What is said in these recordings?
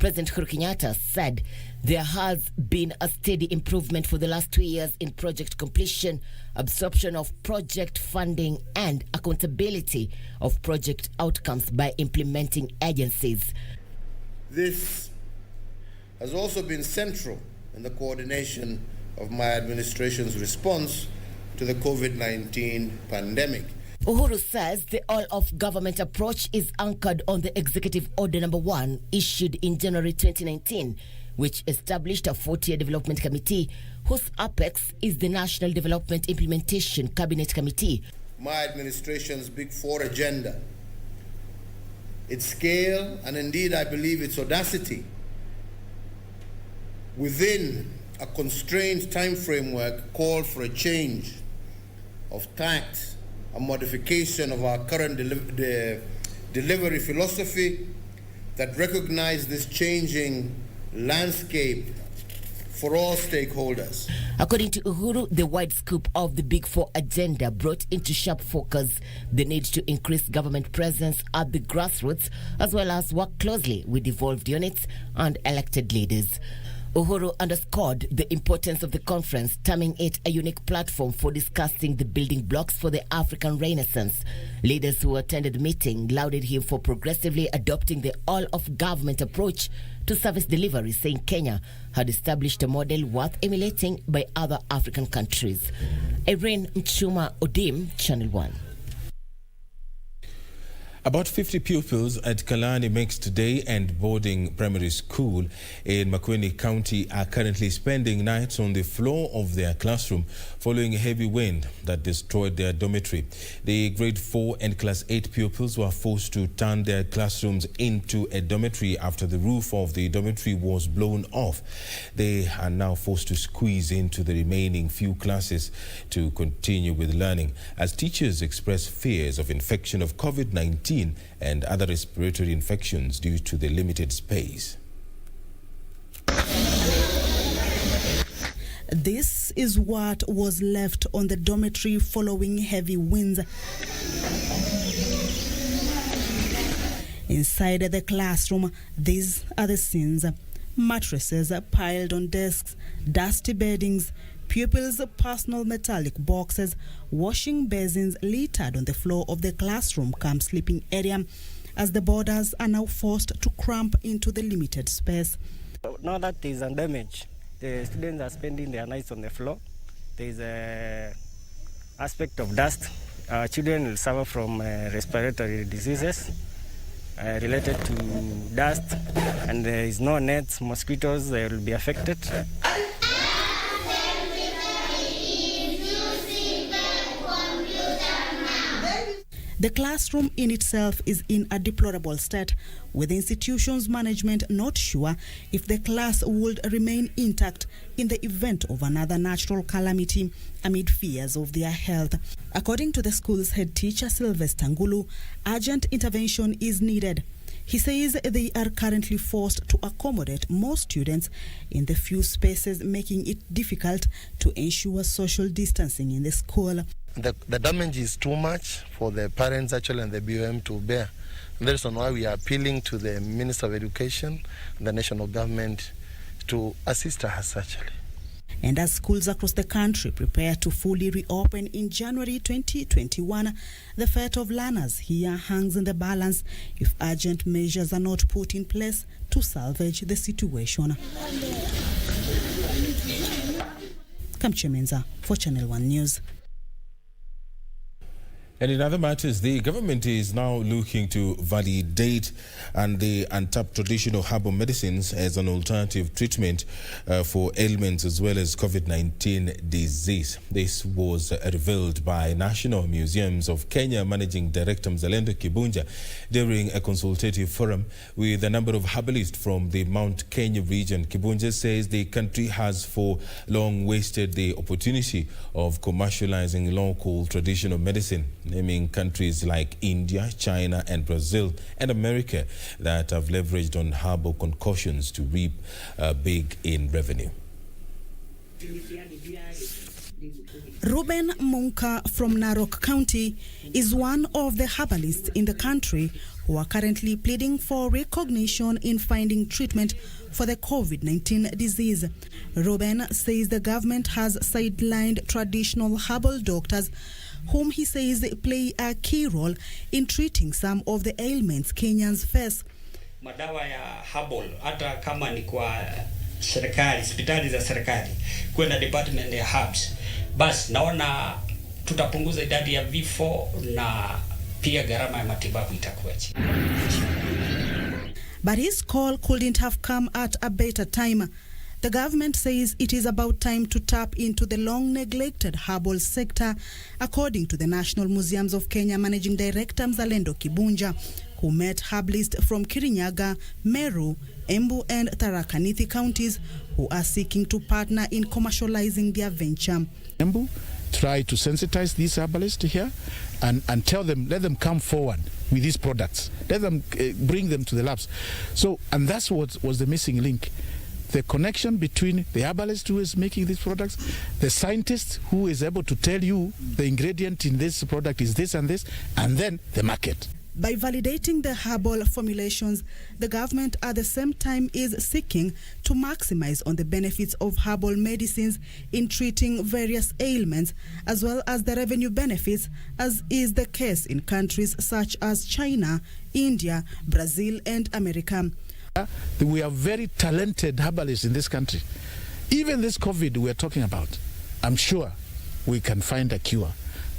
President Uhuru Kenyatta said there has been a steady improvement for the last 2 years in project completion, absorption of project funding, and accountability of project outcomes by implementing agencies. This has also been central in the coordination of my administration's response to the COVID-19 pandemic. Uhuru says the all-of-government approach is anchored on the Executive Order No. 1 issued in January 2019, which established a 40-year development committee whose apex is the National Development Implementation Cabinet Committee. My administration's Big Four agenda, its scale, and indeed I believe its audacity, within a constrained time framework, called for a change of tact, a modification of our current delivery philosophy that recognizes this changing landscape for all stakeholders. According to Uhuru, the wide scope of the Big Four agenda brought into sharp focus the need to increase government presence at the grassroots, as well as work closely with devolved units and elected leaders. Uhuru underscored the importance of the conference, terming it a unique platform for discussing the building blocks for the African Renaissance. Leaders who attended the meeting lauded him for progressively adopting the all-of-government approach to service delivery, saying Kenya had established a model worth emulating by other African countries. Irene Mchuma Odim, Channel 1. About 50 pupils at Kalani Mixed Day and Boarding Primary School in Makueni County are currently spending nights on the floor of their classroom following a heavy wind that destroyed their dormitory. The grade 4 and class 8 pupils were forced to turn their classrooms into a dormitory after the roof of the dormitory was blown off. They are now forced to squeeze into the remaining few classes to continue with learning, as teachers express fears of infection of COVID-19 and other respiratory infections due to the limited space. This is what was left on the dormitory following heavy winds. Inside the classroom, these are the scenes: mattresses piled on desks, dusty beddings, pupils' personal metallic boxes, washing basins littered on the floor of the classroom cum sleeping area, as the boarders are now forced to cramp into the limited space. Now that there is a damage, the students are spending their nights on the floor. There is an aspect of dust. Children will suffer from respiratory diseases related to dust, and there is no nets, mosquitoes, they will be affected. The classroom in itself is in a deplorable state, with the institution's management not sure if the class would remain intact in the event of another natural calamity amid fears of their health. According to the school's head teacher, Sylvester Ngulu, urgent intervention is needed. He says they are currently forced to accommodate more students in the few spaces, making it difficult to ensure social distancing in the school. The damage is too much for the parents actually and the BOM to bear. And that's why we are appealing to the Minister of Education and the national government to assist us actually. And as schools across the country prepare to fully reopen in January 2021, the fate of learners here hangs in the balance if urgent measures are not put in place to salvage the situation. Kamche Menza for Channel 1 News. And in other matters, the government is now looking to validate the untapped traditional herbal medicines as an alternative treatment for ailments as well as COVID-19 disease. This was revealed by National Museums of Kenya Managing Director Mzalendo Kibunja during a consultative forum with a number of herbalists from the Mount Kenya region. Kibunja says the country has for long wasted the opportunity of commercializing local traditional medicine, naming countries like India, China, and Brazil, and America that have leveraged on herbal concoctions to reap big in revenue. Ruben Munka from Narok County is one of the herbalists in the country who are currently pleading for recognition in finding treatment for the COVID-19 disease. Ruben says the government has sidelined traditional herbal doctors, whom he says play a key role in treating some of the ailments Kenyans face. Madawa ya herbal hata kama ni kwa serikali, hospitali za serikali, kwenda department ya herbs, basi naona tutapunguza idadi ya vifo na pia gharama ya matibabu itakuwa chini. But his call couldn't have come at a better time. The government says it is about time to tap into the long-neglected herbal sector, according to the National Museums of Kenya Managing Director Mzalendo Kibunja, who met herbalists from Kirinyaga, Meru, Embu and Tharaka Nithi counties who are seeking to partner in commercializing their venture. Embu try to sensitize these herbalists here and tell them, let them come forward with these products. Let them bring them to the labs. So, and that's what was the missing link. The connection between the herbalist who is making these products, the scientist who is able to tell you the ingredient in this product is this, and then the market. By validating the herbal formulations, the government at the same time is seeking to maximize on the benefits of herbal medicines in treating various ailments, as well as the revenue benefits, as is the case in countries such as China, India, Brazil and America. We have very talented herbalists in this country. Even this COVID we're talking about, I'm sure we can find a cure.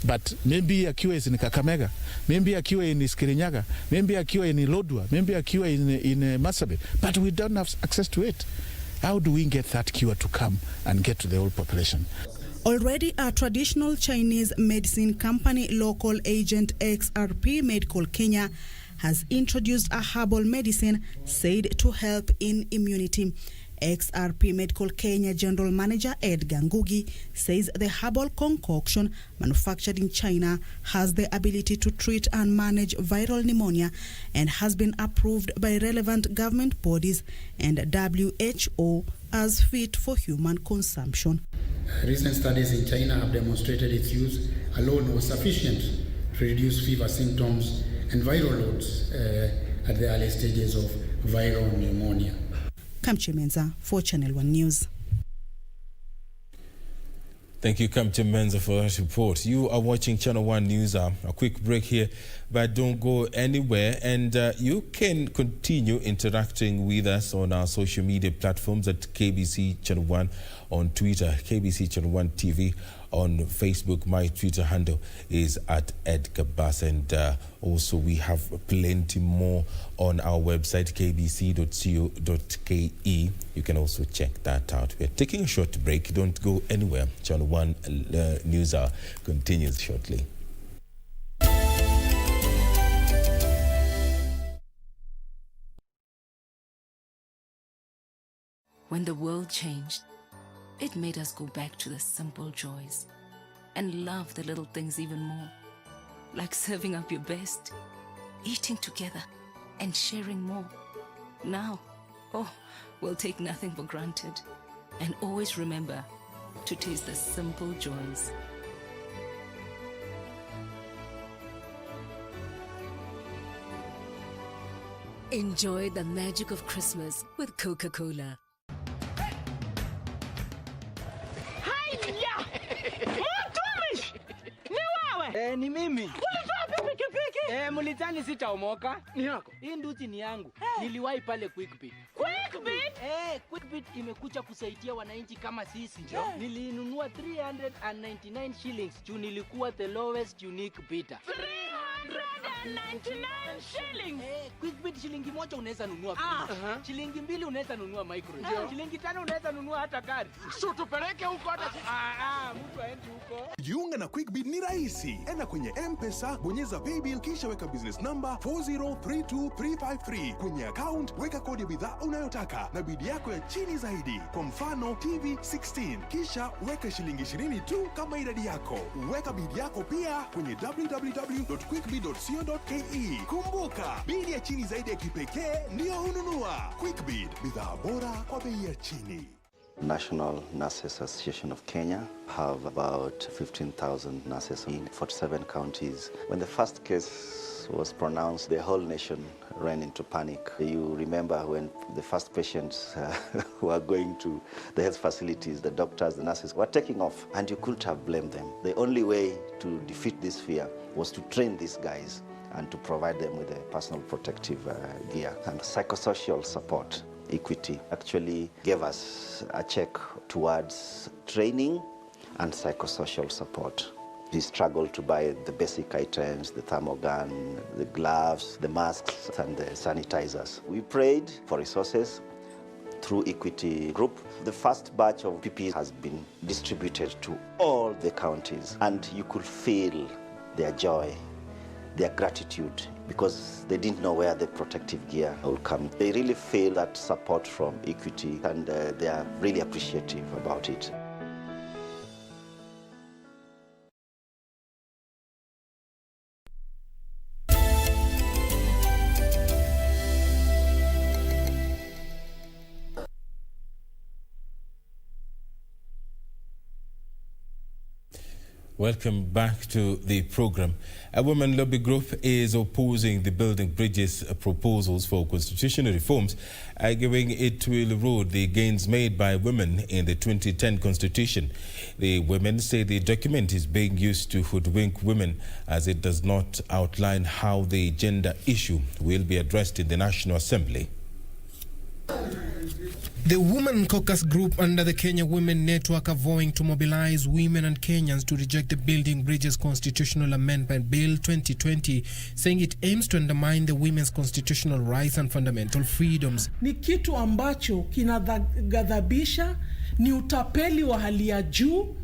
But maybe a cure is in Kakamega, maybe a cure in Kirinyaga, maybe a cure in Lodwar, maybe a cure in Marsabit. But we don't have access to it. How do we get that cure to come and get to the whole population? Already a traditional Chinese medicine company, local agent XRP Medical Kenya, has introduced a herbal medicine said to help in immunity. XRP Medical Kenya General Manager Ed Gangugi says the herbal concoction manufactured in China has the ability to treat and manage viral pneumonia and has been approved by relevant government bodies and WHO as fit for human consumption. Recent studies in China have demonstrated its use alone was sufficient to reduce fever symptoms and viral loads at the early stages of viral pneumonia. Kamche Menza for Channel 1 News. Thank you, Kamche Menza, for that report. You are watching Channel 1 News. A quick break here, but don't go anywhere. And you can continue interacting with us on our social media platforms at KBC Channel 1 on Twitter, KBC Channel 1 TV on Facebook. My Twitter handle is at Ed Kabasa. And also we have plenty more on our website, kbc.co.ke. You can also check that out. We're taking a short break. Don't go anywhere. Channel 1 News Hour continues shortly. When the world changed, it made us go back to the simple joys and love the little things even more, like serving up your best, eating together, and sharing more. Now, we'll take nothing for granted and always remember to taste the simple joys. Enjoy the magic of Christmas with Coca-Cola. Ni mimi. Ulitoa pikipiki? Mlitani sitaomoka. Ni yako. Hii nduti ni yangu. Niliwahi pale Quickbit. Quickbit? Quickbit imekuja kusaidia wananchi kama sisi. Nilinunua 399 shillings. Juu nilikuwa the lowest unique bidder. 399 shillings. Quickbit shilingi moja unaweza nunua pizza. Shilingi mbili unaweza nunua microwave. Shilingi tano unaweza nunua hata gari. So tupeleke huko hata mtu aende huko. Jiunga na Quickbit ni rahisi. Enda kwenye M-Pesa, bonyeza paybill kisha weka business number 4032353. Kwenye account weka kodi ya bidhaa unayotaka na bidi yako ya chini zaidi. Kwa mfano TV 16. Kisha weka shilingi 20 tu kama idadi yako. Weka bidi yako pia kwenye www.quickbit.co.ke. Kumbuka, bidi ya chini zaidi ya kipekee ndio hununua. Quickbit, bidhaa bora kwa bei ya chini. National Nurses Association of Kenya have about 15,000 nurses in 47 counties. When the first case news was pronounced, the whole nation ran into panic. You remember when the first patients who were going to the health facilities, the doctors, the nurses were taking off, and you couldn't have blamed them. The only way to defeat this fear was to train these guys and to provide them with a personal protective gear and psychosocial support. Equity actually gave us a check towards training and psychosocial support. We struggled to buy the basic items, the thermogun, the gloves, the masks, and the sanitizers. We prayed for resources through Equity Group. The first batch of PPE has been distributed to all the counties, and you could feel their joy, their gratitude, because they didn't know where the protective gear will come. They really feel that support from Equity, and they are really appreciative about it. Welcome back to the program. A women lobby group is opposing the building bridges proposals for constitutional reforms, arguing it will erode the gains made by women in the 2010 constitution. The women say the document is being used to hoodwink women, as it does not outline how the gender issue will be addressed in the National Assembly. The Women Caucus Group under the Kenya Women Network are vowing to mobilize women and Kenyans to reject the Building Bridges Constitutional Amendment Bill 2020, saying it aims to undermine the women's constitutional rights and fundamental freedoms. Ni kitu ambacho kinaghadhabisha, ni utapeli wa hali ya juu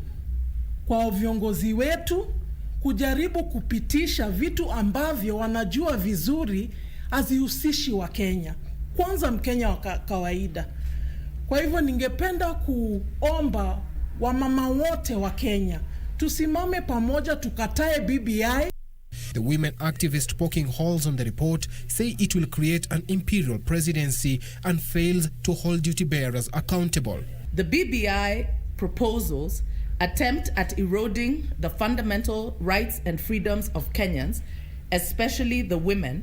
kwa viongozi wetu kujaribu kupitisha vitu ambavyo wanajua vizuri hazihusishi wa Kenya. Kwanza Mkenya wa kawaida. Kwa hivyo ningependa kuomba wamama wote wa Kenya tusimame pamoja tukatae BBI. The women activists poking holes on the report say it will create an imperial presidency and fails to hold duty bearers accountable. The BBI proposals attempt at eroding the fundamental rights and freedoms of Kenyans, especially the women,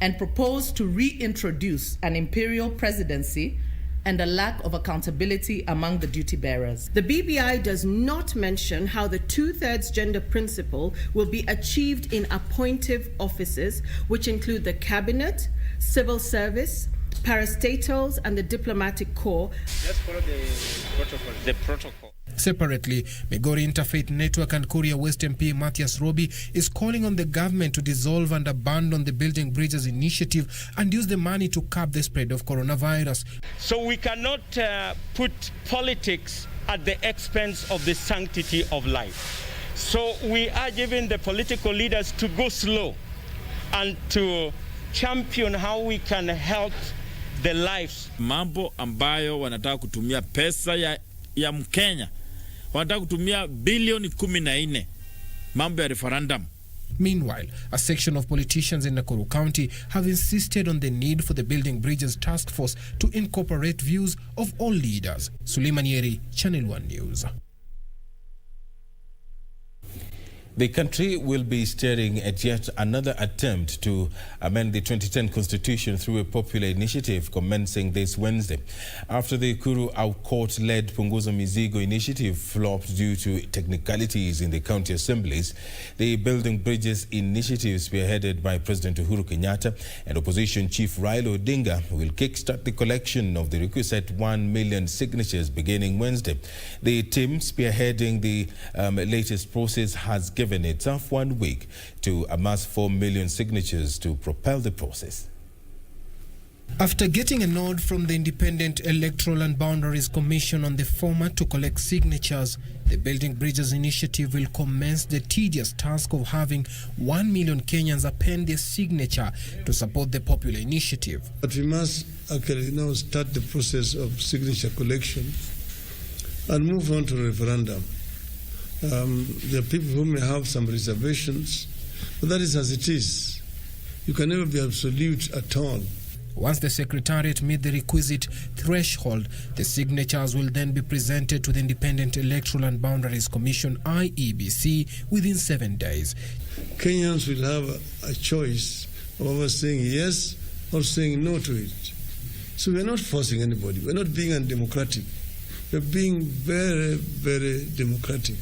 and propose to reintroduce an imperial presidency and a lack of accountability among the duty bearers. The BBI does not mention how the 2/3 gender principle will be achieved in appointive offices, which include the cabinet, civil service, parastatals, and the diplomatic corps. Let's follow the protocol. Separately, Migori Interfaith Network and Korea West MP Matthias Roby is calling on the government to dissolve and abandon the Building Bridges initiative and use the money to curb the spread of coronavirus. So we cannot put politics at the expense of the sanctity of life. So we are giving the political leaders to go slow and to champion how we can help the lives. Mambo ambayo wanataka kutumia pesa ya Mkenya, wanataka kutumia bilioni 14 mambo ya referendum. Meanwhile, a section of politicians in Nakuru County have insisted on the need for the Building Bridges Task Force to incorporate views of all leaders. Suleiman Yeri, Channel 1 News. The country will be staring at yet another attempt to amend the 2010 constitution through a popular initiative commencing this Wednesday. After the Kuru Court-led Punguza Mizigo initiative flopped due to technicalities in the county assemblies, the Building Bridges initiative, spearheaded by President Uhuru Kenyatta and opposition chief Raila Odinga, will kickstart the collection of the requisite 1 million signatures beginning Wednesday. The team spearheading the latest process has given itself 1 week to amass 4 million signatures to propel the process. After getting a nod from the Independent Electoral and Boundaries Commission on the format to collect signatures, the Building Bridges initiative will commence the tedious task of having 1 million Kenyans append their signature to support the popular initiative. But we must actually now start the process of signature collection and move on to referendum. There are people who may have some reservations, but that is as it is. You can never be absolute at all. Once the Secretariat meet the requisite threshold, the signatures will then be presented to the Independent Electoral and Boundaries Commission, IEBC, within 7 days. Kenyans will have a choice of either saying yes or saying no to it. So we're not forcing anybody. We're not being undemocratic. We're being very, very democratic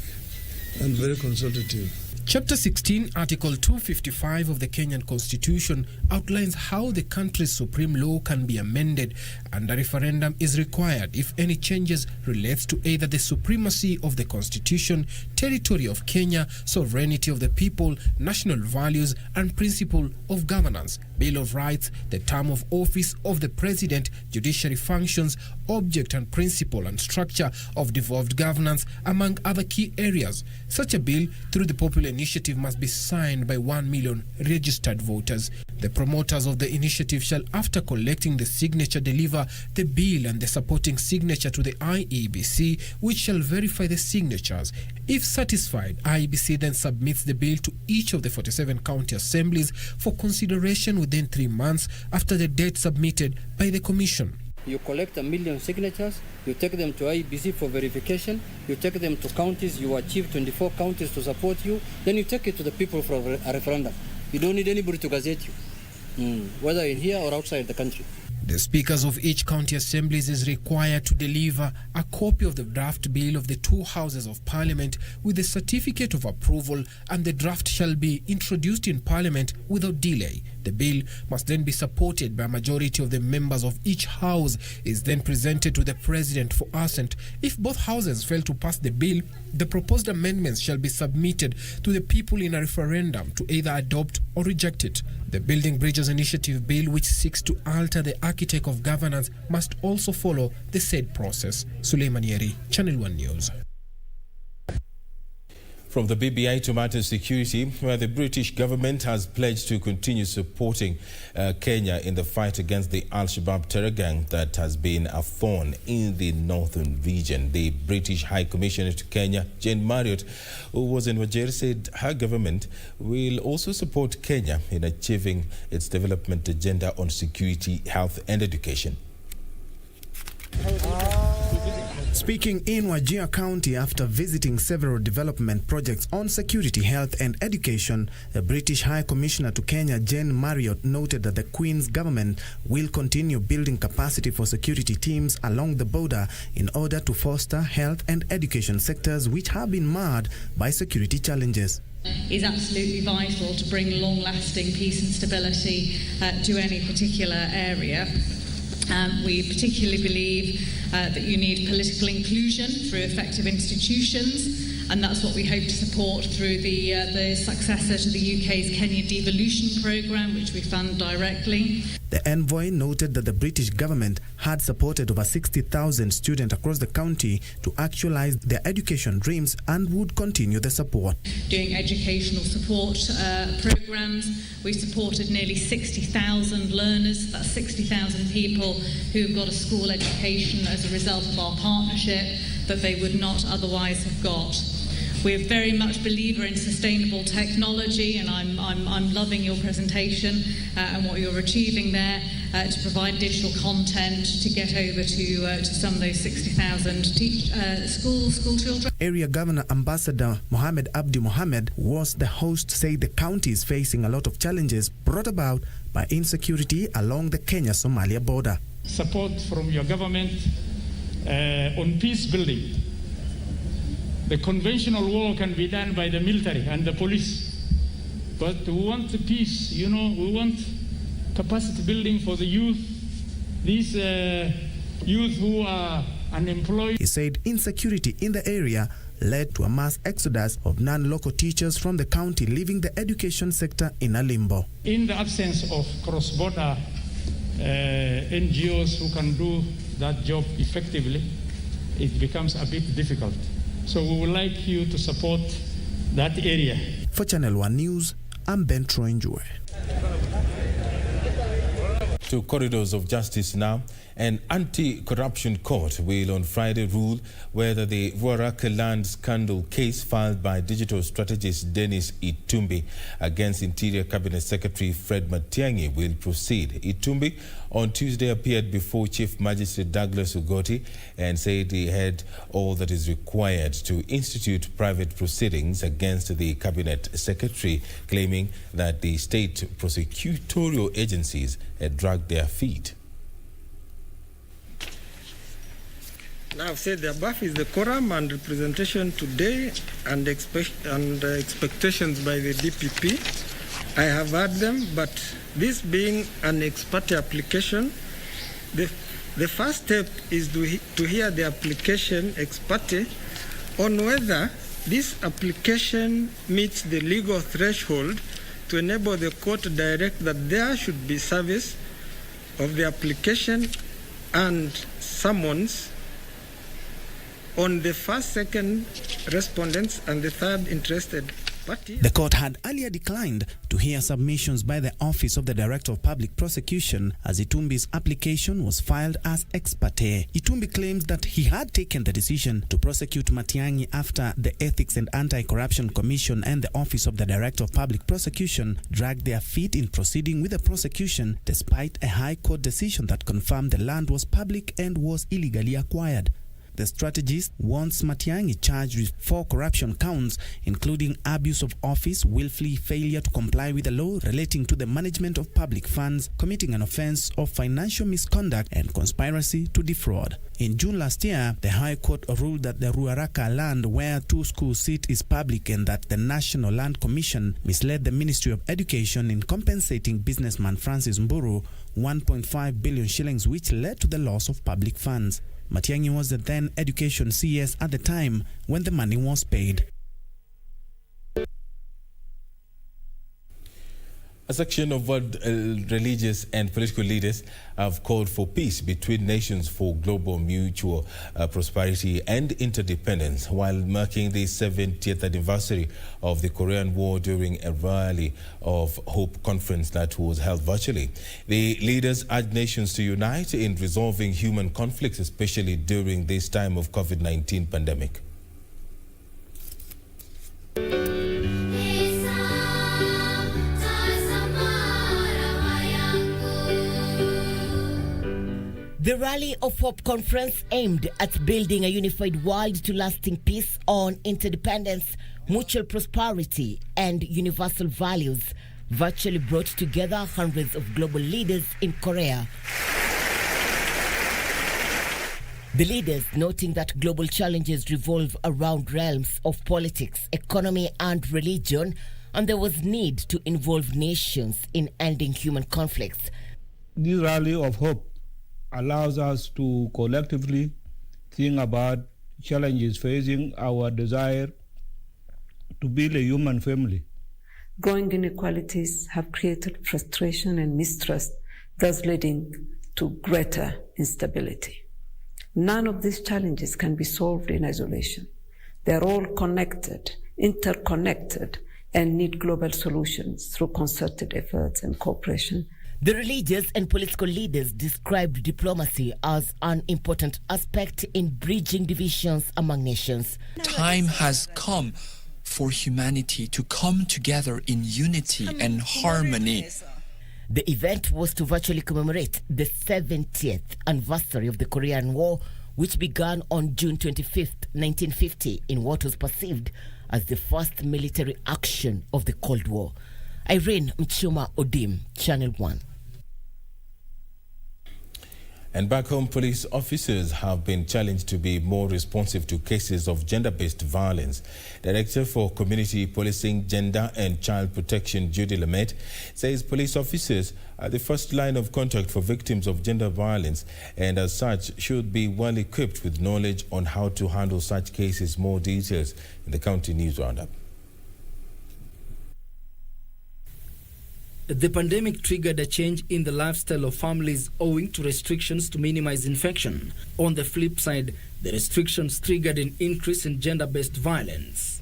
and very consultative. Chapter 16, Article 255 of the Kenyan Constitution outlines how the country's supreme law can be amended, and a referendum is required if any changes relates to either the supremacy of the Constitution, territory of Kenya, sovereignty of the people, national values, and principle of governance, Bill of Rights, the term of office of the President, judiciary functions, object and principle and structure of devolved governance, among other key areas. Such a bill, through the popular initiative, must be signed by 1 million registered voters. The promoters of the initiative shall, after collecting the signature, deliver the bill and the supporting signature to the IEBC, which shall verify the signatures. If satisfied, IEBC then submits the bill to each of the 47 county assemblies for consideration within 3 months after the date submitted by the Commission. You collect 1 million signatures, you take them to IEBC for verification, you take them to counties, you achieve 24 counties to support you, then you take it to the people for a referendum. You don't need anybody to gazette you, whether in here or outside the country. The speakers of each county assemblies is required to deliver a copy of the draft bill of the 2 houses of parliament with the certificate of approval, and the draft shall be introduced in parliament without delay. The bill must then be supported by a majority of the members of each house, is then presented to the president for assent. If both houses fail to pass the bill, the proposed amendments shall be submitted to the people in a referendum to either adopt or reject it. The Building Bridges Initiative Bill, which seeks to alter the architect of governance, must also follow the said process. Suleiman Yeri, Channel 1 News. From the BBI to matters security, where the British government has pledged to continue supporting Kenya in the fight against the Al-Shabaab terror gang that has been a thorn in the northern region. The British High Commissioner to Kenya, Jane Marriott, who was in Wajir, said her government will also support Kenya in achieving its development agenda on security, health and education. Speaking in Wajir County after visiting several development projects on security, health and education, the British High Commissioner to Kenya, Jane Marriott, noted that the Queen's government will continue building capacity for security teams along the border in order to foster health and education sectors which have been marred by security challenges. Is absolutely vital to bring long-lasting peace and stability to any particular area. We particularly believe that you need political inclusion through effective institutions, and that's what we hope to support through the successor to the UK's Kenya Devolution Programme, which we fund directly. The envoy noted that the British government had supported over 60,000 students across the county to actualize their education dreams and would continue the support. Doing educational support programmes, we supported nearly 60,000 learners, that's 60,000 people who've got a school education as a result of our partnership that they would not otherwise have got. We're very much a believer in sustainable technology, and I'm loving your presentation and what you're achieving there to provide digital content to get over to some of those 60,000 school children. Area Governor Ambassador Mohamed Abdi Mohamed was the host, said the county is facing a lot of challenges brought about by insecurity along the Kenya-Somalia border. Support from your government on peace building. The conventional war can be done by the military and the police, but we want the peace, we want capacity building for the youth, these youth who are unemployed. He said insecurity in the area led to a mass exodus of non-local teachers from the county, leaving the education sector in a limbo. In the absence of cross-border NGOs who can do that job effectively, it becomes a bit difficult. So we would like you to support that area. For Channel 1 News, I'm Ben Troinjue. To corridors of justice now. An anti-corruption court will on Friday rule whether the Ruaraka land scandal case filed by digital strategist Dennis Itumbi against Interior Cabinet Secretary Fred Matiang'i will proceed. Itumbi on Tuesday appeared before Chief Magistrate Douglas Ugoti and said he had all that is required to institute private proceedings against the Cabinet Secretary, claiming that the state prosecutorial agencies had dragged their feet. Now, I've said the above is the quorum and representation today and expectations by the DPP. I have heard them, but this being an ex parte application, the first step is to hear the application ex parte on whether this application meets the legal threshold to enable the court to direct that there should be service of the application and summons on the first, second respondents and the third interested party. The court had earlier declined to hear submissions by the Office of the Director of Public Prosecution as Itumbi's application was filed as ex parte. Itumbi claims that he had taken the decision to prosecute Matiang'i after the Ethics and Anti-Corruption Commission and the Office of the Director of Public Prosecution dragged their feet in proceeding with the prosecution despite a High Court decision that confirmed the land was public and was illegally acquired. The strategist wants Matiang'i charged with 4 corruption counts, including abuse of office, willful failure to comply with the law relating to the management of public funds, committing an offense of financial misconduct, and conspiracy to defraud. In June last year, the High Court ruled that the Ruaraka land where 2 schools sit is public and that the National Land Commission misled the Ministry of Education in compensating businessman Francis Mburu 1.5 billion shillings, which led to the loss of public funds. Matiang'i was the then Education CS at the time when the money was paid. A section of world religious and political leaders have called for peace between nations for global mutual prosperity and interdependence while marking the 70th anniversary of the Korean War during a Rally of Hope conference that was held virtually. The leaders urged nations to unite in resolving human conflicts, especially during this time of COVID-19 pandemic. The Rally of Hope conference aimed at building a unified world to lasting peace on interdependence, mutual prosperity, and universal values, virtually brought together hundreds of global leaders in Korea. The leaders noting that global challenges revolve around realms of politics, economy, and religion, and there was need to involve nations in ending human conflicts. This Rally of Hope allows us to collectively think about challenges facing our desire to build a human family. Growing inequalities have created frustration and mistrust, thus leading to greater instability. None of these challenges can be solved in isolation. They are all connected, interconnected, and need global solutions through concerted efforts and cooperation. The religious and political leaders described diplomacy as an important aspect in bridging divisions among nations. Time has come for humanity to come together in unity and harmony. The event was to virtually commemorate the 70th anniversary of the Korean War, which began on June 25th, 1950, in what was perceived as the first military action of the Cold War. Irene Mchuma Odim, Channel 1. And back home, police officers have been challenged to be more responsive to cases of gender-based violence. Director for Community Policing, Gender and Child Protection, Judy Lamet, says police officers are the first line of contact for victims of gender violence and as such should be well equipped with knowledge on how to handle such cases. More details in the County News Roundup. The pandemic triggered a change in the lifestyle of families owing to restrictions to minimize infection. On the flip side, the restrictions triggered an increase in gender-based violence.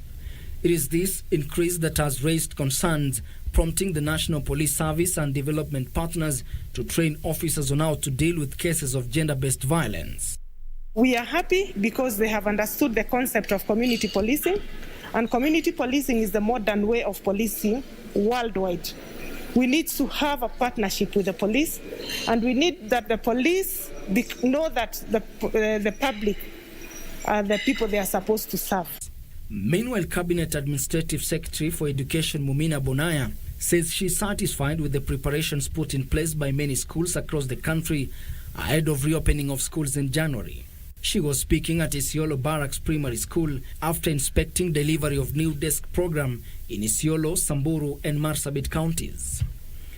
It is this increase that has raised concerns, prompting the National Police Service and development partners to train officers on how to deal with cases of gender-based violence. We are happy because they have understood the concept of community policing, and community policing is the modern way of policing worldwide. We need to have a partnership with the police, and we need that the police know that the public are the people they are supposed to serve. Meanwhile, Cabinet Administrative Secretary for Education Mumina Bonaya says she's satisfied with the preparations put in place by many schools across the country ahead of reopening of schools in January. She was speaking at Isiolo Barracks Primary School after inspecting delivery of new desk program in Isiolo, Samburu and Marsabit counties.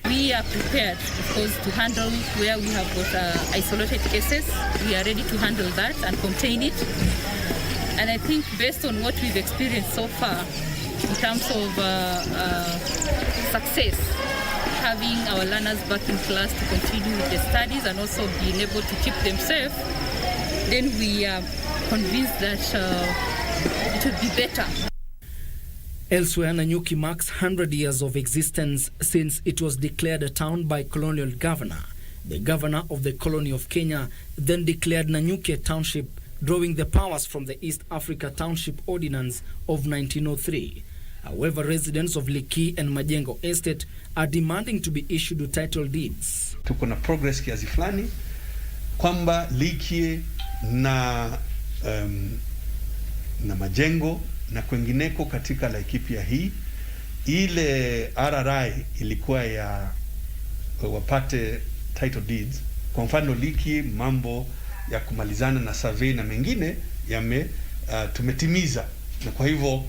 We are prepared, of course, to handle where we have got isolated cases. We are ready to handle that and contain it. And I think based on what we've experienced so far in terms of success, having our learners back in class to continue with the studies and also being able to keep them safe, then we are convinced that it would be better. Elsewhere, Nanyuki marks 100 years of existence since it was declared a town by colonial governor. The governor of the colony of Kenya then declared Nanyuki a township, drawing the powers from the East Africa Township Ordinance of 1903. However, residents of Liki and Majengo Estate are demanding to be issued title deeds. Tuko na progress kiasi fulani kwamba Liki na Majengo na kwengineko katika Laikipia hii, ile RRI ilikuwa ya wapate title deeds. Kwa mfano Liki, mambo ya kumalizana na survey na mengine tumetimiza, na kwa hivyo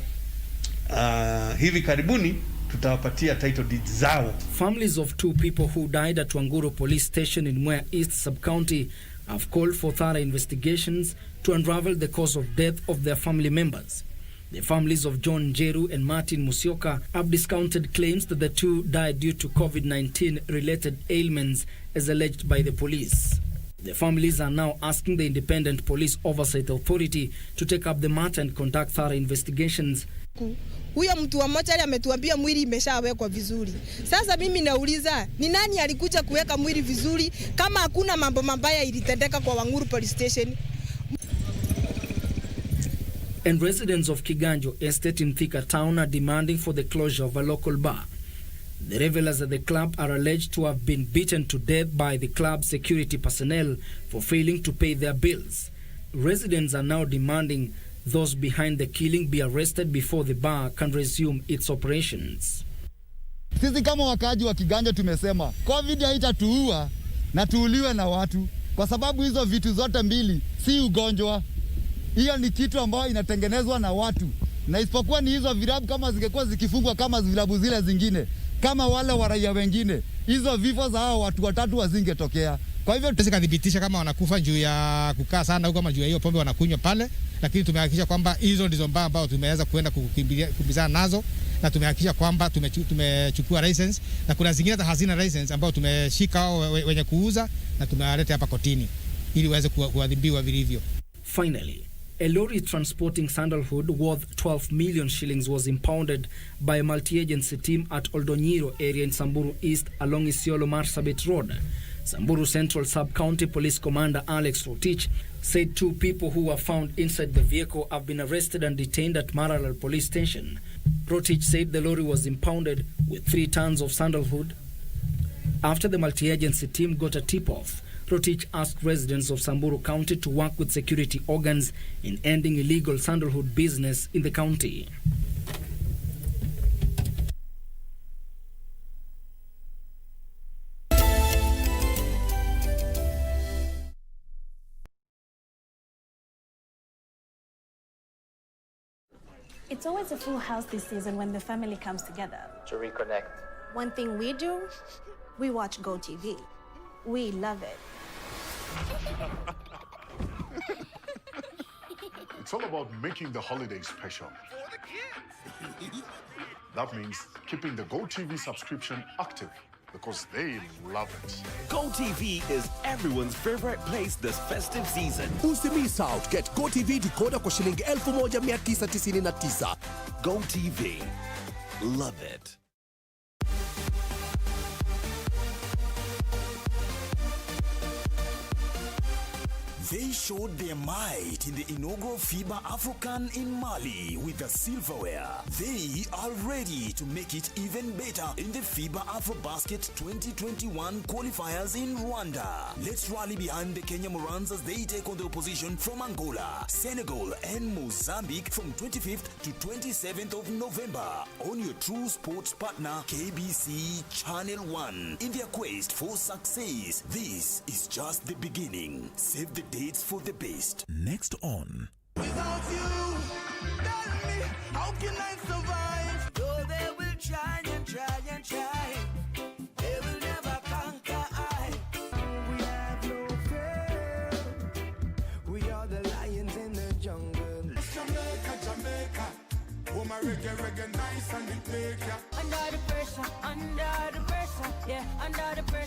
hivi karibuni tutawapatia title deeds zao. Families of 2 people who died at Wanguru Police Station in Mwea East Sub-County have called for thorough investigations to unravel the cause of death of their family members. The families of John Jeru and Martin Musioka have discounted claims that the 2 died due to COVID-19 related ailments as alleged by the police. The families are now asking the Independent Police Oversight Authority to take up the matter and conduct thorough investigations. Huyo mtu wa mochari ametuambia mwili imeshawekwa vizuri. Sasa mimi nauliza, ni nani alikuja kuweka mwili vizuri kama hakuna mambo mabaya ilitendeka kwa Wanguru Police Station? And residents of Kiganjo Estate in Thika Town are demanding for the closure of a local bar. The revelers at the club are alleged to have been beaten to death by the club's security personnel for failing to pay their bills. Residents are now demanding those behind the killing be arrested before the bar can resume its operations. Sisi kama wakaaji wa Kiganjo tumesema COVID haitatuua na tuuliwe na watu, kwa sababu hizo vitu zote mbili si ugonjwa. Hiyo ni kitu ambayo inatengenezwa na watu, na isipokuwa ni hizo vilabu kama zingekuwa zikifungwa kama vilabu zile zingine, kama wale waraia wengine, hizo vifo za hao watu 3 wazingetokea. Kwa hivyo tusikadhibitisha kama wanakufa juu ya kukaa sana huko ama juu ya hiyo pombe wanakunywa pale, lakini tumehakikisha kwamba hizo ndizo mbaya ambao tumeweza kuenda kukimbizana nazo, na tumehakikisha kwamba tumechukua license, na kuna zingine hata hazina license ambao tumeshika hao wenye kuuza na tumewaleta hapa kotini ili waweze kuadhibiwa vilivyo. Finally, a lorry transporting sandalwood worth 12 million shillings was impounded by a multi-agency team at Oldonyiro area in Samburu East along Isiolo Marsabit Road. Samburu Central Sub-County Police Commander Alex Rotich said 2 people who were found inside the vehicle have been arrested and detained at Maralal Police Station. Rotich said the lorry was impounded with 3 tons of sandalwood. After the multi-agency team got a tip-off, Rotich asked residents of Samburu County to work with security organs in ending illegal sandalwood business in the county. It's always a full house this season when the family comes together. To reconnect. One thing we do, we watch GoTV. We love it. It's all about making the holiday special. For the kids. That means keeping the GoTV subscription active because they love it. GoTV is everyone's favorite place this festive season. Usimiss out. Get GoTV decoder kwa shilingi 1999. GoTV. Love it. They showed their might in the inaugural FIBA African in Mali with the silverware. They are ready to make it even better in the FIBA AfroBasket 2021 qualifiers in Rwanda. Let's rally behind the Kenya Morans as they take on the opposition from Angola, Senegal, and Mozambique from 25th to 27th of November on your true sports partner KBC Channel 1 in their quest for success. This is just the beginning. Save the dates for the best. Next on. Without you, tell me, how can I survive? Though they will try and try and try, they will never conquer I. We have no fear. We are the lions in the jungle. Jamaica, Jamaica. Oh, my reggae, nice and it make ya. Under the pressure, yeah, under the pressure.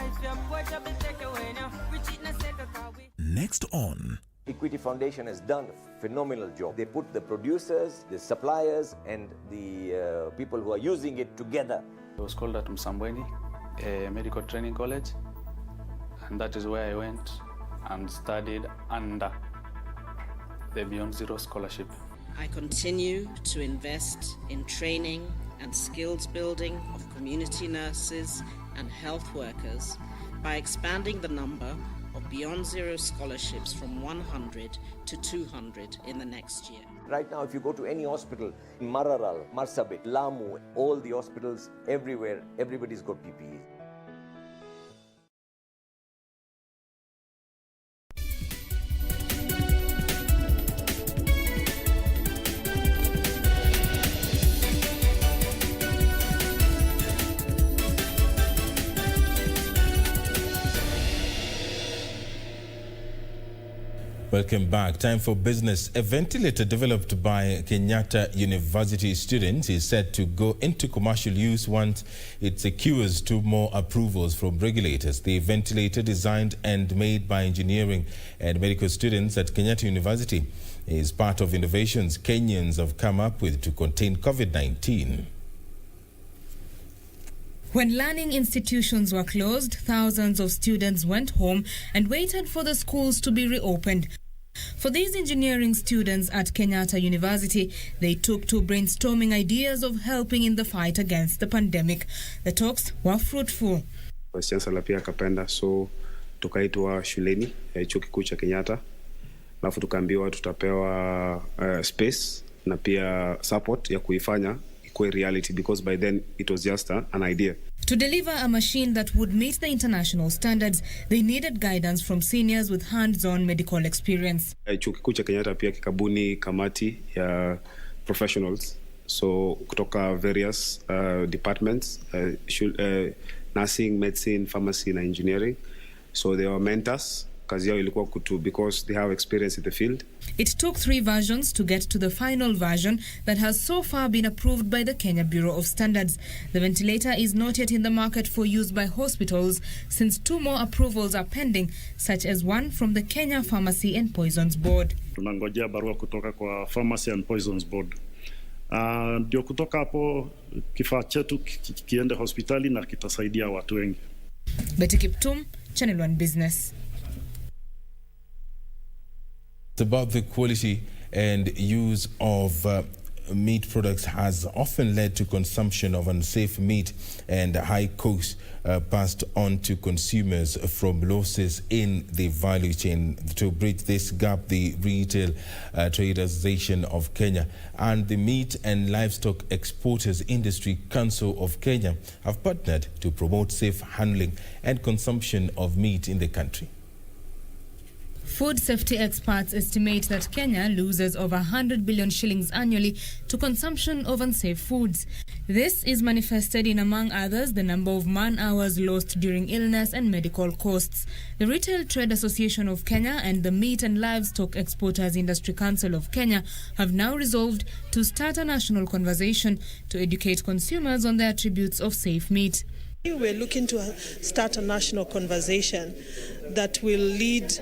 If you're poor, you'll be taken away now. We cheat and set the car. Next on. Equity Foundation has done a phenomenal job. They put the producers, the suppliers, and the people who are using it together. I was called at Msambweni, a medical training college, and that is where I went and studied under the Beyond Zero Scholarship. I continue to invest in training and skills building of community nurses and health workers by expanding the number of Beyond Zero scholarships from 100 to 200 in the next year. Right now, if you go to any hospital, Mararal, Marsabit, Lamu, all the hospitals, everywhere, everybody's got PPE. Welcome back. Time for business. A ventilator developed by Kenyatta University students is set to go into commercial use once it secures 2 more approvals from regulators. The ventilator, designed and made by engineering and medical students at Kenyatta University, is part of innovations Kenyans have come up with to contain COVID-19. When learning institutions were closed, thousands of students went home and waited for the schools to be reopened. For these engineering students at Kenyatta University, they took to brainstorming ideas of helping in the fight against the pandemic. The talks were fruitful. Vice Chancellor pia akapenda, so tukaitwa shuleni chuo kikuu cha Kenyatta, alafu tukaambiwa tutapewa space na pia support ya kuifanya reality, because by then it was just an idea. To deliver a machine that would meet the international standards, they needed guidance from seniors with hands-on medical experience. Chuo kikuu cha Kenyatta pia kikabuni kamati ya professionals, so kutoka various departments, nursing, medicine, pharmacy na engineering. So they were mentors. Kazi yao ilikuwa because they have experience in the field. It took 3 versions to get to the final version that has so far been approved by the Kenya Bureau of Standards. The ventilator is not yet in the market for use by hospitals, since 2 more approvals are pending, such as one from the Kenya Pharmacy and Poisons Board. Tunangojea barua kutoka kwa Pharmacy and Poisons Board. Ndio kutoka hapo kifaa chetu kiende hospitali na kitasaidia watu wengi. Betty Kiptum, Channel 1 Business. About the quality and use of meat products has often led to consumption of unsafe meat and high costs passed on to consumers from losses in the value chain. To bridge this gap, the Retail Tradersation of Kenya and the Meat and Livestock Exporters Industry Council of Kenya have partnered to promote safe handling and consumption of meat in the country. Food safety experts estimate that Kenya loses over 100 billion shillings annually to consumption of unsafe foods. This is manifested in, among others, the number of man-hours lost during illness and medical costs. The Retail Trade Association of Kenya and the Meat and Livestock Exporters Industry Council of Kenya have now resolved to start a national conversation to educate consumers on the attributes of safe meat. We're looking to start a national conversation that will lead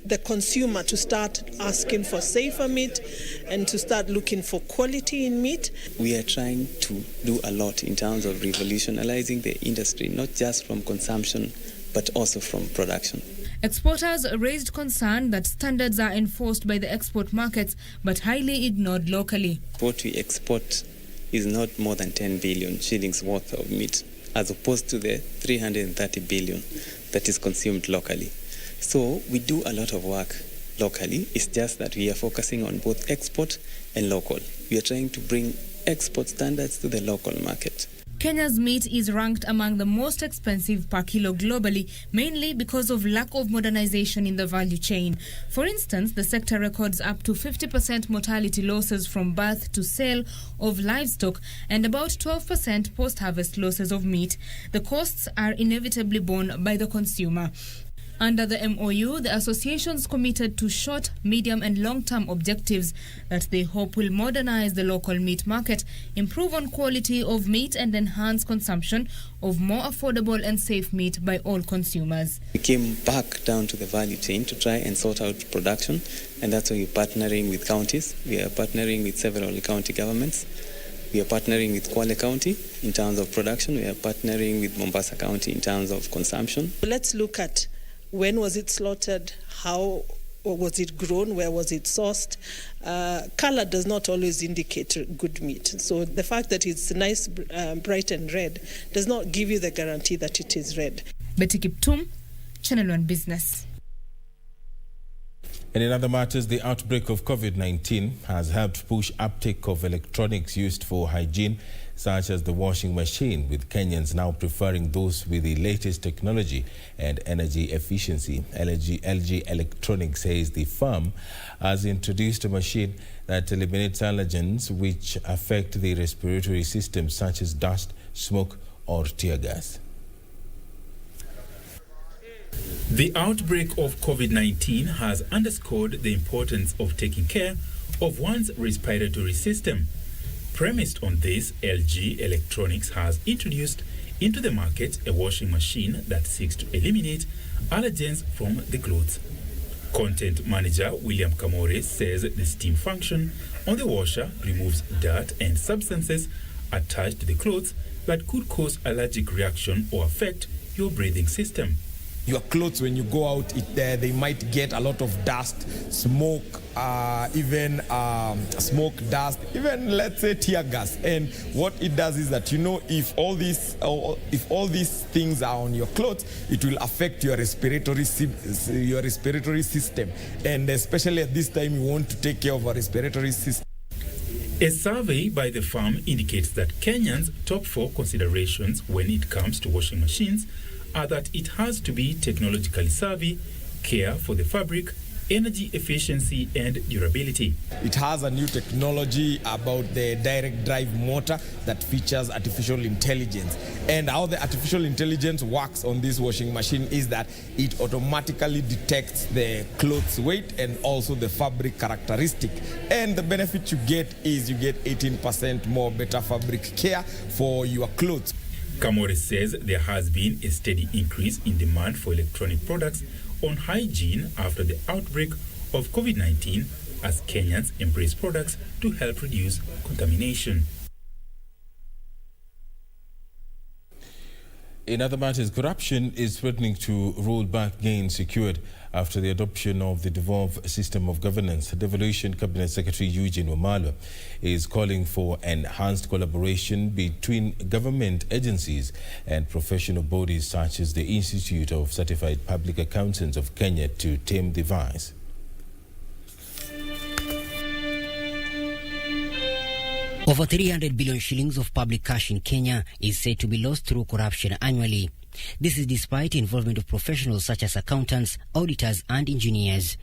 the consumer to start asking for safer meat and to start looking for quality in meat. We are trying to do a lot in terms of revolutionizing the industry, not just from consumption, but also from production. Exporters raised concern that standards are enforced by the export markets but highly ignored locally. What we export is not more than 10 billion shillings worth of meat, as opposed to the 330 billion that is consumed locally. So we do a lot of work locally. It's just that we are focusing on both export and local. We are trying to bring export standards to the local market. Kenya's meat is ranked among the most expensive per kilo globally, mainly because of lack of modernization in the value chain. For instance, the sector records up to 50% mortality losses from birth to sale of livestock and about 12% post-harvest losses of meat. The costs are inevitably borne by the consumer. Under the MOU, the associations committed to short, medium and long-term objectives that they hope will modernize the local meat market, improve on quality of meat and enhance consumption of more affordable and safe meat by all consumers. We came back down to the value chain to try and sort out production, and that's why we're partnering with counties. We are partnering with several county governments. We are partnering with Kwale County in terms of production. We are partnering with Mombasa County in terms of consumption. Let's look at when was it slaughtered, how was it grown, where was it sourced. Color does not always indicate good meat. So the fact that it's nice, bright and red does not give you the guarantee that it is red. Betty Kiptum, Channel 1 Business. And in other matters, the outbreak of COVID-19 has helped push uptake of electronics used for hygiene, such as the washing machine, with Kenyans now preferring those with the latest technology and energy efficiency. LG Electronics says the firm has introduced a machine that eliminates allergens which affect the respiratory system, such as dust, smoke or tear gas. The outbreak of COVID-19 has underscored the importance of taking care of one's respiratory system. Premised on this, LG Electronics has introduced into the market a washing machine that seeks to eliminate allergens from the clothes. Content manager William Kamore says the steam function on the washer removes dirt and substances attached to the clothes that could cause allergic reaction or affect your breathing system. Your clothes, when you go out, they might get a lot of dust, smoke, even smoke, dust, even let's say tear gas. And what it does is that, you know, if all these things are on your clothes, it will affect your respiratory system. And especially at this time, you want to take care of our respiratory system. A survey by the firm indicates that Kenyans' top 4 considerations when it comes to washing machines are that it has to be technologically savvy, care for the fabric, energy efficiency and durability. It has a new technology about the direct drive motor that features artificial intelligence. And how the artificial intelligence works on this washing machine is that it automatically detects the clothes weight and also the fabric characteristic. And the benefit you get is you get 18% more better fabric care for your clothes. Kamore says there has been a steady increase in demand for electronic products on hygiene after the outbreak of COVID-19 as Kenyans embrace products to help reduce contamination. In other matters, corruption is threatening to roll back gains secured after the adoption of the devolved system of governance. Devolution Cabinet Secretary Eugene Wamalwa is calling for enhanced collaboration between government agencies and professional bodies such as the Institute of Certified Public Accountants of Kenya to tame the vice. Over 300 billion shillings of public cash in Kenya is said to be lost through corruption annually. This is despite involvement of professionals such as accountants, auditors and engineers.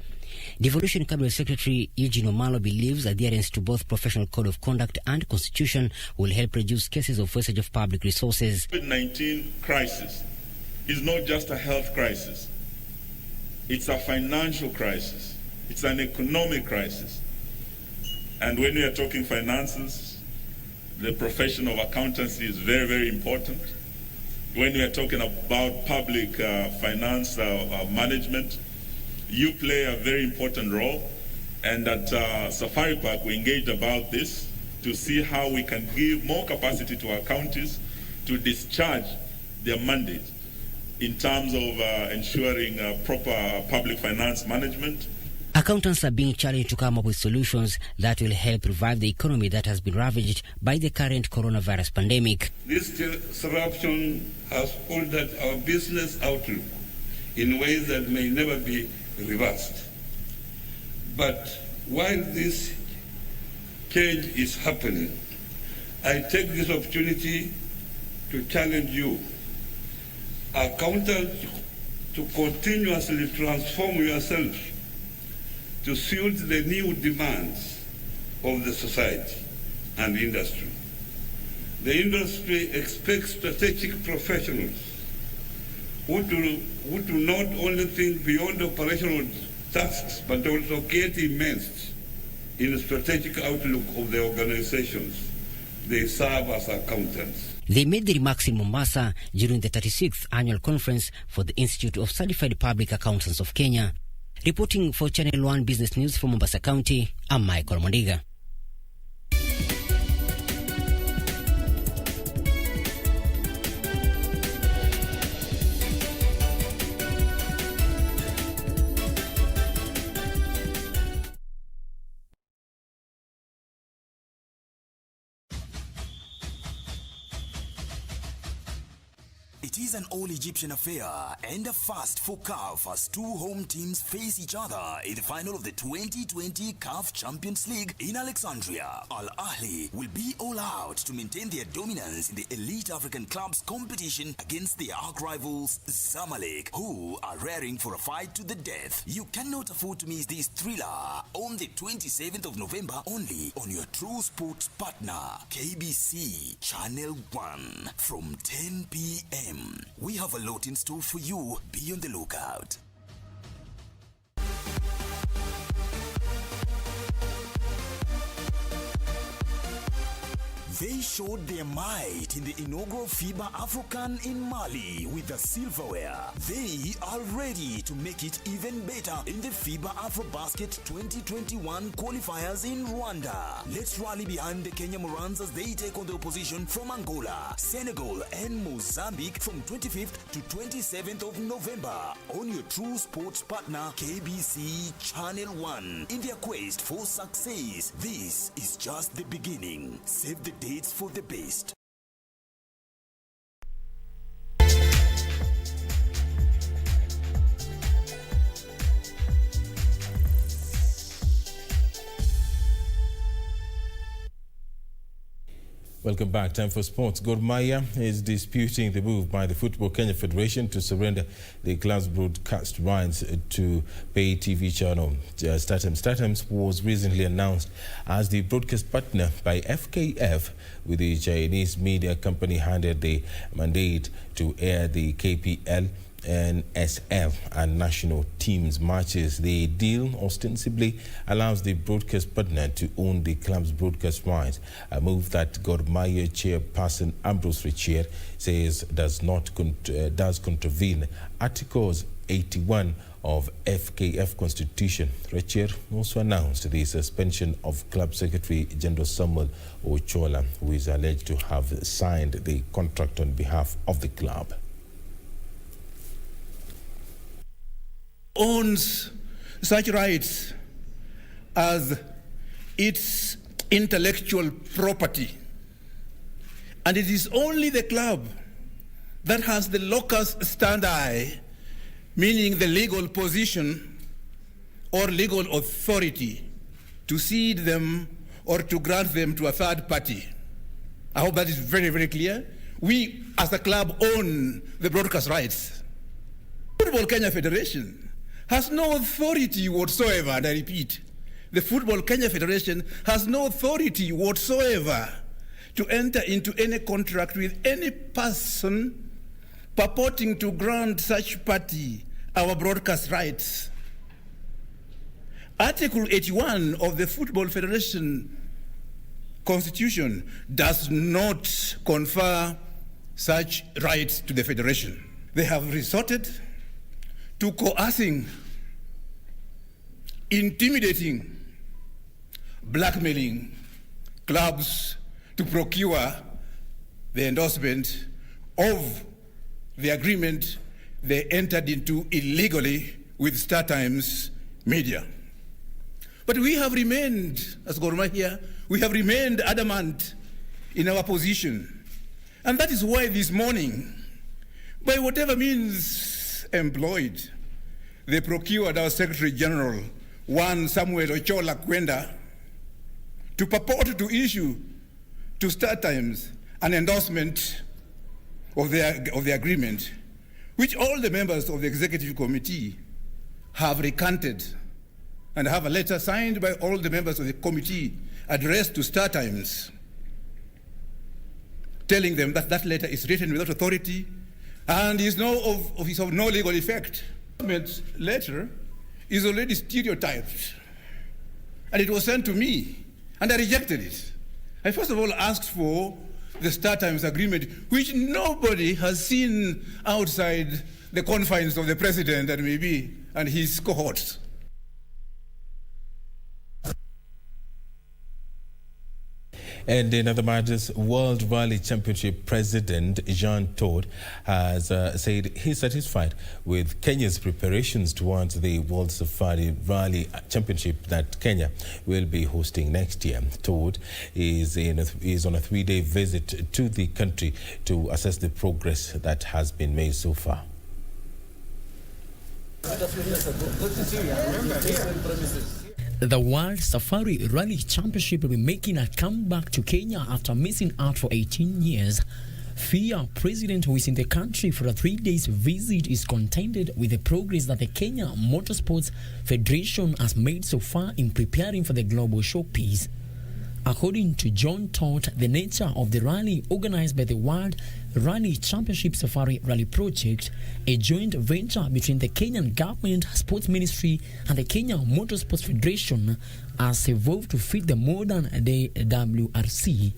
Devolution Cabinet Secretary Eugene Wamalwa believes adherence to both professional code of conduct and constitution will help reduce cases of wastage of public resources. The COVID-19 crisis is not just a health crisis. It's a financial crisis. It's an economic crisis. And when we are talking finances, the profession of accountancy is very, very important. When we are talking about public finance management, you play a very important role. And at Safari Park, we engaged about this to see how we can give more capacity to our counties to discharge their mandate. in terms of ensuring proper public finance management. Accountants are being challenged to come up with solutions that will help revive the economy that has been ravaged by the current coronavirus pandemic. This disruption has altered our business outlook in ways that may never be reversed. But while this change is happening, I take this opportunity to challenge you, accountants, to continuously transform yourselves to suit the new demands of the society and industry. The industry expects strategic professionals who do not only think beyond operational tasks, but also get immersed in the strategic outlook of the organizations they serve as accountants. They made the remarks in Mombasa during the 36th annual conference for the Institute of Certified Public Accountants of Kenya. Reporting for Channel 1 Business News from Mombasa County, I'm Michael Mondiga. It is an all-Egyptian affair and a first for CAF as two home teams face each other in the final of the 2020 CAF Champions League in Alexandria. Al Ahly will be all out to maintain their dominance in the elite African clubs competition against their arch rivals Zamalek, who are raring for a fight to the death. You cannot afford to miss this thriller on the 27th of November only on your true sports partner, KBC Channel 1 from 10 p.m. We have a lot in store for you. Be on the lookout. They showed their might in the inaugural FIBA AfroCan in Mali with the silverware. They are ready to make it even better in the FIBA AfroBasket 2021 qualifiers in Rwanda. Let's rally behind the Kenya Morans as they take on the opposition from Angola, Senegal, and Mozambique from 25th to 27th of November on your true sports partner KBC Channel 1 in their quest for success. This is just the beginning. Save the dates for the best. Welcome back. Time for sports. Gor Mahia is disputing the move by the Football Kenya Federation to surrender the club's broadcast rights to pay TV channel StarTimes. StarTimes was recently announced as the broadcast partner by FKF, with the Chinese media company handed the mandate to air the KPL and NSL and national teams matches. The deal ostensibly allows the broadcast partner to own the club's broadcast rights, a move that Gor Mahia chairperson Ambrose Richier says does contravene Articles 81 of FKF Constitution. Richier also announced the suspension of Club Secretary General Samuel Ochola, who is alleged to have signed the contract on behalf of the club. Owns such rights as its intellectual property, and it is only the club that has the locus standi, meaning the legal position or legal authority to cede them or to grant them to a third party. I hope that is very, very clear. We as a club own the broadcast rights. Football Kenya Federation has no authority whatsoever, and I repeat, the Football Kenya Federation has no authority whatsoever to enter into any contract with any person purporting to grant such party our broadcast rights. Article 81 of the Football Federation Constitution does not confer such rights to the Federation. They have resorted to coercing, intimidating, blackmailing clubs to procure the endorsement of the agreement they entered into illegally with StarTimes Media. But we have remained, as Gor Mahia, we have remained adamant in our position. And that is why this morning, by whatever means employed, they procured our Secretary General, one Samuel Ochola Kwenda, to purport to issue to StarTimes an endorsement of the agreement, which all the members of the Executive Committee have recanted, and have a letter signed by all the members of the committee addressed to StarTimes, telling them that that letter is written without authority and is of no legal effect. The government letter is already stereotyped, and it was sent to me, and I rejected it. I first of all asked for the StarTimes agreement, which nobody has seen outside the confines of the president and his cohorts. And in other matters, World Rally Championship President Jean Todt has said he's satisfied with Kenya's preparations towards the World Safari Rally Championship that Kenya will be hosting next year. Todt is on a 3-day visit to the country to assess the progress that has been made so far. The World Safari Rally Championship will be making a comeback to Kenya after missing out for 18 years. FIA president, who is in the country for a 3-day visit, is contented with the progress that the Kenya Motorsports Federation has made so far in preparing for the global showpiece. According to John Todt, the nature of the rally organized by the World Rally Championship Safari Rally Project, a joint venture between the Kenyan Government, Sports Ministry and the Kenya Motorsports Federation, has evolved to fit the modern day WRC.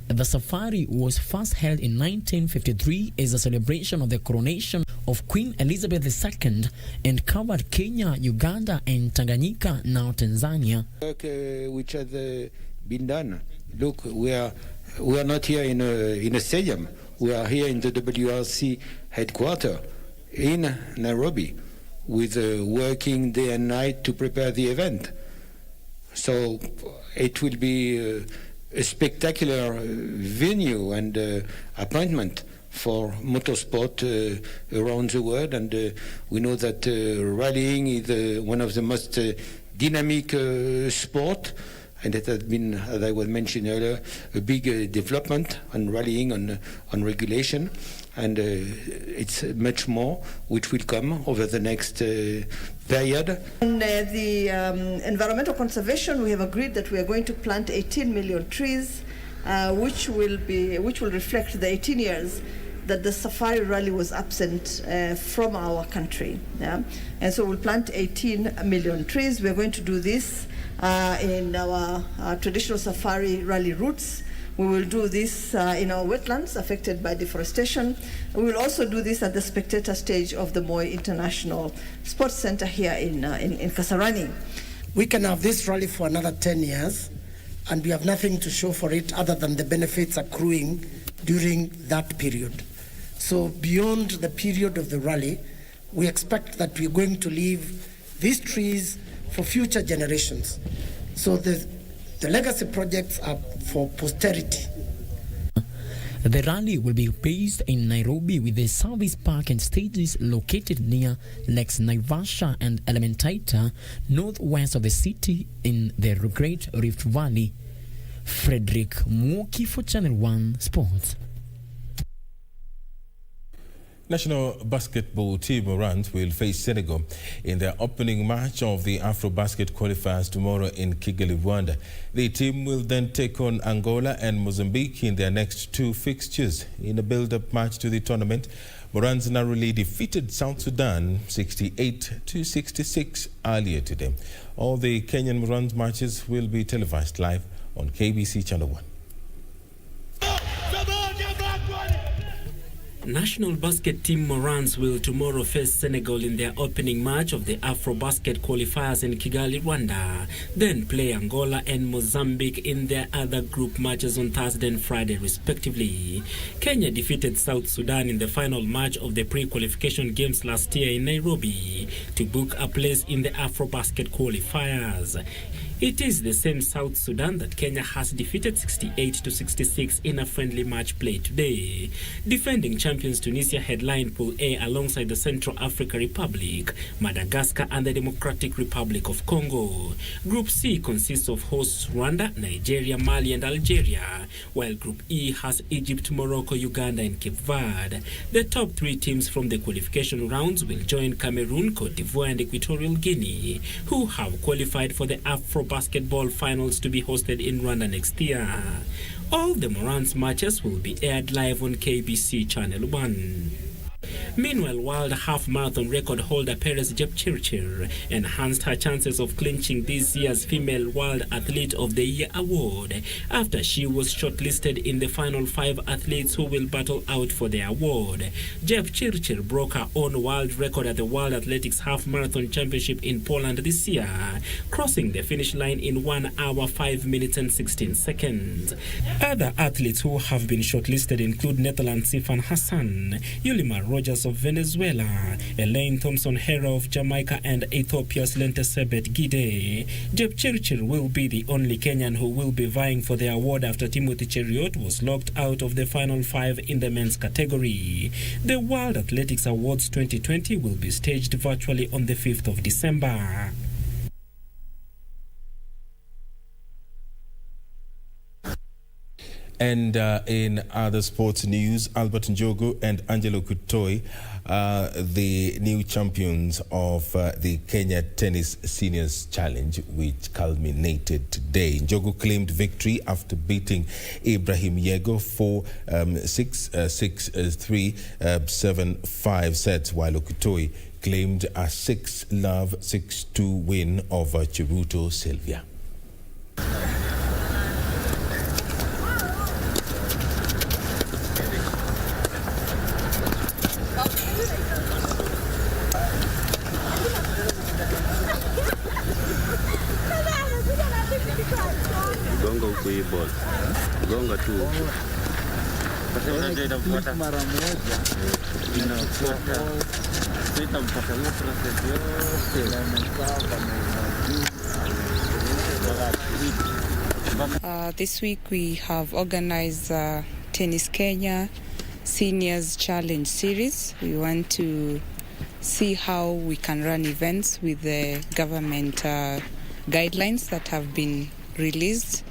The safari was first held in 1953 as a celebration of the coronation of Queen Elizabeth II and covered Kenya, Uganda and Tanganyika, now Tanzania. Which has been done. Look, we are not here in a stadium. We are here in the WRC headquarters in Nairobi, with working day and night to prepare the event. So it will be a spectacular venue and appointment for motorsport around the world, and we know that rallying is one of the most dynamic sport. And it has been, as I was mentioning earlier, a big development on rallying, on regulation, and it's much more which will come over the next period. On the environmental conservation, we have agreed that we are going to plant 18 million trees, which will reflect the 18 years that the safari rally was absent from our country. Yeah? And so we'll plant 18 million trees. We're going to do this in our traditional safari rally routes. We will do this in our wetlands affected by deforestation. We will also do this at the spectator stage of the Moi International Sports Center here in Kasarani. We can have this rally for another 10 years, and we have nothing to show for it other than the benefits accruing during that period. So beyond the period of the rally, we expect that we're going to leave these trees for future generations. So the legacy projects are for posterity. The rally will be based in Nairobi, with the service park and stages located near Lakes Naivasha and Elementaita, northwest of the city in the Great Rift Valley. Frederick Mwoki for Channel 1 Sports. National basketball team Morant will face Senegal in their opening match of the AfroBasket qualifiers tomorrow in Kigali, Rwanda. The team will then take on Angola and Mozambique in their next 2 fixtures. In a build-up match to the tournament, Morant narrowly defeated South Sudan 68-66 earlier today. All the Kenyan Morant matches will be televised live on KBC Channel 1. National basket team Morans will tomorrow face Senegal in their opening match of the Afro-Basket qualifiers in Kigali, Rwanda, then play Angola and Mozambique in their other group matches on Thursday and Friday, respectively. Kenya defeated South Sudan in the final match of the pre-qualification games last year in Nairobi to book a place in the Afro-Basket qualifiers. It is the same South Sudan that Kenya has defeated 68-66 in a friendly match played today. Defending champions Tunisia headline Pool A alongside the Central African Republic, Madagascar and the Democratic Republic of Congo. Group C consists of hosts Rwanda, Nigeria, Mali and Algeria, while Group E has Egypt, Morocco, Uganda and Cape Verde. The top 3 teams from the qualification rounds will join Cameroon, Cote d'Ivoire and Equatorial Guinea, who have qualified for the Afro-Basketball finals to be hosted in Rwanda next year. All the Morans matches will be aired live on KBC Channel 1. Meanwhile, world half-marathon record holder Perez Jepchirchir enhanced her chances of clinching this year's Female World Athlete of the Year award after she was shortlisted in the final 5 athletes who will battle out for the award. Jepchirchir broke her own world record at the World Athletics Half-Marathon Championship in Poland this year, crossing the finish line in 1 hour, 5 minutes and 16 seconds. Other athletes who have been shortlisted include Netherlands' Sifan Hassan, Yulimar Rogers of Venezuela, Elaine Thompson-Herah of Jamaica and Ethiopia's Lentesebet Gide. Jepchirchir will be the only Kenyan who will be vying for the award after Timothy Cheruiyot was locked out of the final 5 in the men's category. The World Athletics Awards 2020 will be staged virtually on the 5th of December. And in other sports news, Albert Njogu and Angelo Kutoi are the new champions of the Kenya Tennis Seniors Challenge, which culminated today. Njogu claimed victory after beating Ibrahim Yego 4-6, 6-3, 7-5 sets, while Kutoi claimed a 6-love, 6-2 win over Chiruto Sylvia. Gonga huko hii ball. Gonga tu huko. Unajua inafuata mara moja. Inafuata. Sita mpaka hiyo process yote. This week we have organized Tennis Kenya Seniors Challenge Series. We want to see how we can run events with the government guidelines that have been released.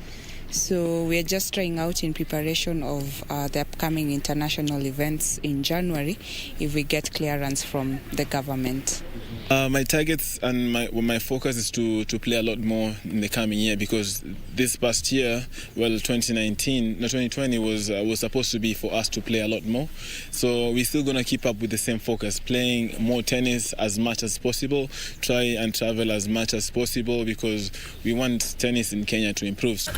So we are just trying out in preparation of the upcoming international events in January if we get clearance from the government. My targets and my focus is to play a lot more in the coming year, because this past year, 2020 was supposed to be for us to play a lot more. So we're still going to keep up with the same focus, playing more tennis as much as possible, try and travel as much as possible, because we want tennis in Kenya to improve.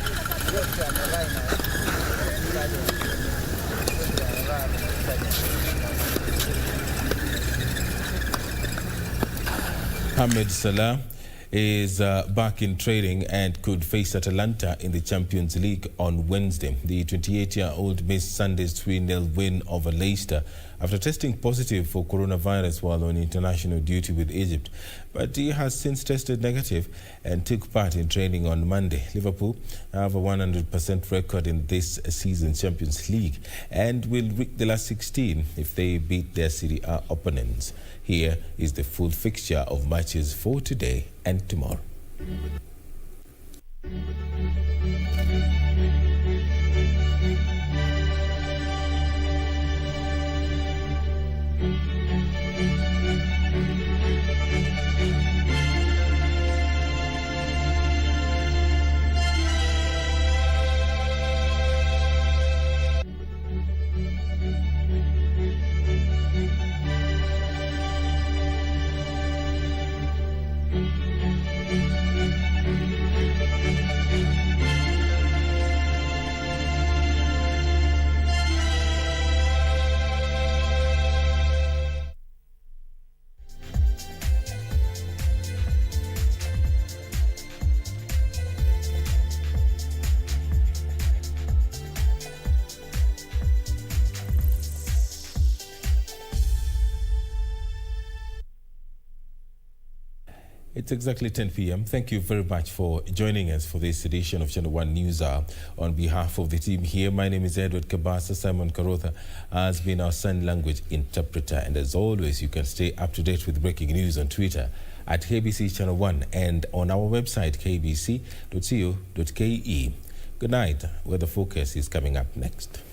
Ahmed Salah is back in training and could face Atalanta in the Champions League on Wednesday. The 28-year-old missed Sunday's 3-0 win over Leicester after testing positive for coronavirus while on international duty with Egypt. But he has since tested negative and took part in training on Monday. Liverpool have a 100% record in this season's Champions League and will reach the last 16 if they beat their Serie A opponents. Here is the full fixture of matches for today and tomorrow. It's exactly 10 p.m. Thank you very much for joining us for this edition of Channel 1 News Hour. On behalf of the team here, my name is Edward Kabasa. Simon Karotha has been our sign language interpreter. And as always, you can stay up to date with breaking news on Twitter at KBC Channel 1 and on our website, kbc.co.ke. Good night. Weather Focus is coming up next.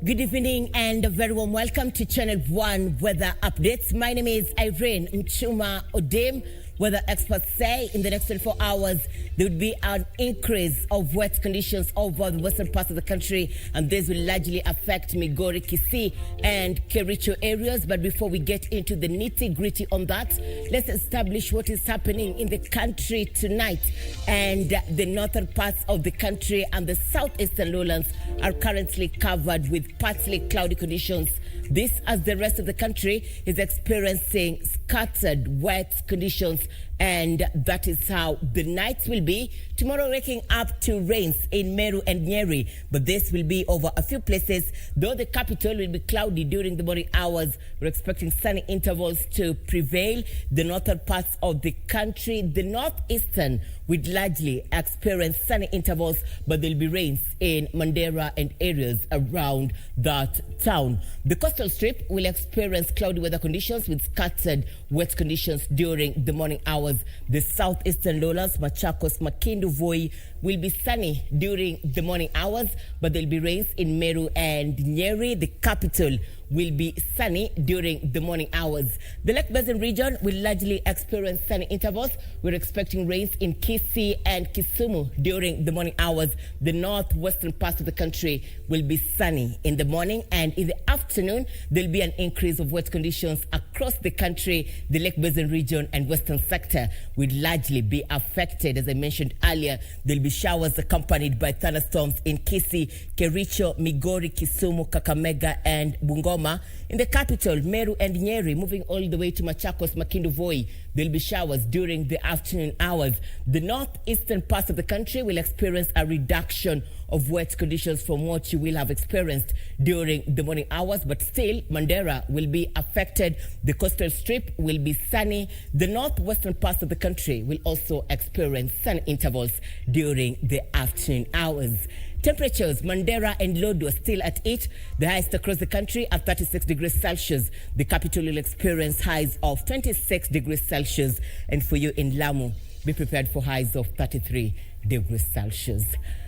Good evening and a very warm welcome to Channel 1 Weather Updates. My name is Irene Mchuma Odem. Weather experts say in the next 24 hours, there would be an increase of wet conditions over the western parts of the country, and this will largely affect Migori, Kisii, and Kericho areas. But before we get into the nitty-gritty on that, let's establish what is happening in the country tonight. And the northern parts of the country and the southeastern lowlands are currently covered with partly cloudy conditions. This, as the rest of the country is experiencing scattered wet conditions, and that is how the nights will be. Tomorrow, waking up to rains in Meru and Nyeri, but this will be over a few places. Though the capital will be cloudy during the morning hours, we're expecting sunny intervals to prevail. The northern parts of the country, the northeastern, would largely experience sunny intervals, but there'll be rains in Mandera and areas around that town. The coastal strip will experience cloudy weather conditions with scattered wet conditions during the morning hours. The southeastern lowlands, Machakos, Makindu, Voi, will be sunny during the morning hours, but there'll be rains in Meru and Nyeri. The capital will be sunny during the morning hours. The Lake Basin region will largely experience sunny intervals. We're expecting rains in Kisii and Kisumu during the morning hours. The northwestern parts of the country will be sunny in the morning, and in the afternoon, there'll be an increase of wet conditions across the country. The Lake Basin region and western sector will largely be affected. As I mentioned earlier, there'll be showers accompanied by thunderstorms in Kisii, Kericho, Migori, Kisumu, Kakamega, and Bungoma. In the capital, Meru and Nyeri, moving all the way to Machakos, Makindu, Voi, there'll be showers during the afternoon hours. The northeastern parts of the country will experience a reduction of wet conditions from what you will have experienced during the morning hours, but still, Mandera will be affected. The coastal strip will be sunny. The northwestern parts of the country will also experience sunny intervals during the afternoon hours. Temperatures, Mandera and Lodwar still at 8, the highest across the country at 36 degrees Celsius. The capital will experience highs of 26 degrees Celsius. And for you in Lamu, be prepared for highs of 33 degrees Celsius.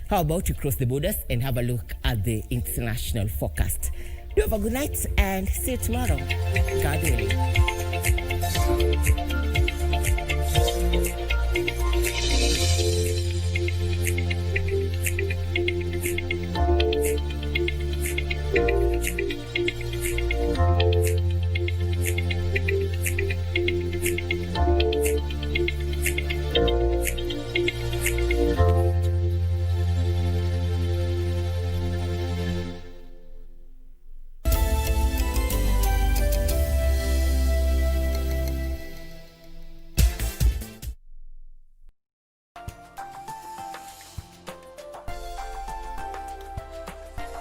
How about you cross the borders and have a look at the international forecast? Do have a good night and see you tomorrow. God willing.